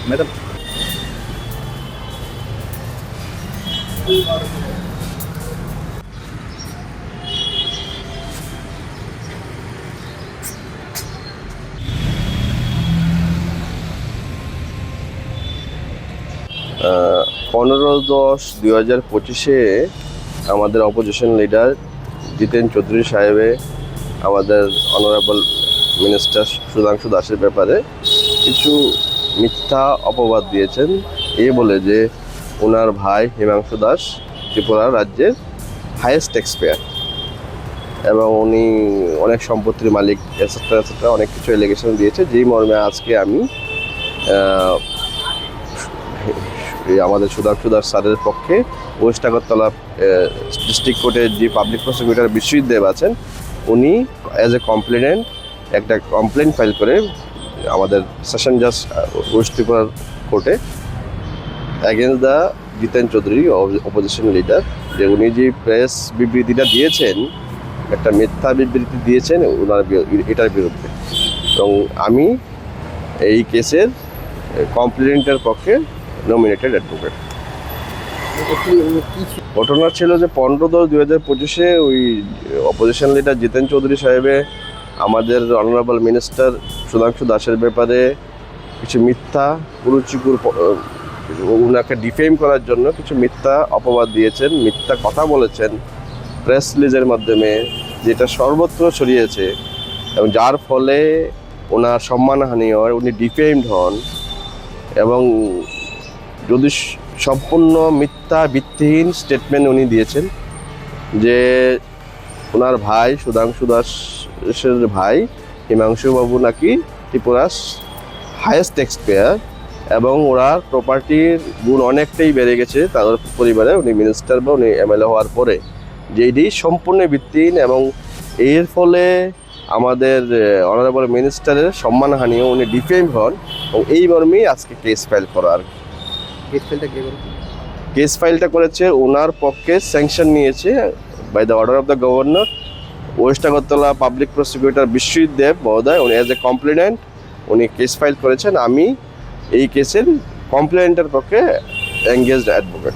Madam, আহ, 15-10-2025 আমাদের opposition leader জিতেন চৌধুরী সাহেবে আমাদের অনারেবল মিনিস্টার সুধাংশু দাসের ব্যাপারে কিছু মিথ্যা অপবাদ দিয়েছেন, এই বলে যে ওনার ভাই হিমাংশু দাস ত্রিপুরা রাজ্যের হাইয়েস্ট ট্যাক্স পেয়ার এবং উনি অনেক সম্পত্তির মালিক এটসেট্রা এটসেট্রা অনেক কিছু এলিগেশন দিয়েছে, যেই মর্মে আজকে আমি আমাদের সুধাংশু দাস স্যারের পক্ষে ওয়েস্ট আগরতলা ডিস্ট্রিক্ট কোর্টের যে পাবলিক প্রসিকিউটর বিশ্বজিৎ দেব আছেন, উনি অ্যাজ এ কমপ্লেনেন্ট একটা কমপ্লেন ফাইল করে আমাদের সেশন জাজ ওয়েস্ট ত্রিপুরার কোর্টে against the Jiten Chowdhury opposition leader, যে উনি যে প্রেস বিবৃতিটা দিয়েছেন, একটা মিথ্যা বিবৃতি দিয়েছেন ওনার এটার বিরুদ্ধে, এবং আমি এই কেসের কমপ্লেনেন্টের পক্ষে নমিনেটেড অ্যাডভোকেট। ঘটনা ছিল যে 15-10-2025 ওই অপোজিশন লিডার জিতেন চৌধুরী সাহেবে আমাদের অনারেবল মিনিস্টার সুধাংশু দাসের ব্যাপারে কিছু মিথ্যা কুরুচিকুর ওনাকে ডিফেম করার জন্য কিছু মিথ্যা অপবাদ দিয়েছেন, মিথ্যা কথা বলেছেন প্রেস রিলিজের মাধ্যমে, যেটা সর্বত্র ছড়িয়েছে এবং যার ফলে ওনার সম্মানহানি হয়, উনি ডিফেমড হন। এবং যদি সম্পূর্ণ মিথ্যা ভিত্তিহীন স্টেটমেন্ট উনি দিয়েছেন যে ওনার ভাই সুধাংশু দাসের ভাই হিমাংশু বাবু নাকি ত্রিপুরার হাইয়েস্ট ট্যাক্স পেয়ার এবং ওনার প্রপার্টির গুণ অনেকটাই বেড়ে গেছে তাদের পরিবারে, উনি মিনিস্টার বা উনি এমএলএ হওয়ার পরে, যেটি সম্পূর্ণ ভিত্তিহীন এবং এর ফলে আমাদের অনারেবল মিনিস্টারের সম্মানহানিও উনি ডিফেম হন, এবং এই মর্মেই আজকে কেস ফাইল করার। কেস ফাইলটা করেছে ওনার পক্ষে স্যাংশন নিয়েছে by the order of the governor West Agartala public prosecutor Biswajit Deb মহোদয়, উনি অ্যাজ এ কমপ্লেনেন্ট উনি কেস ফাইল করেছেন। আমি এই কেসের কমপ্লেনেন্টের পক্ষে এঙ্গেজড অ্যাডভোকেট।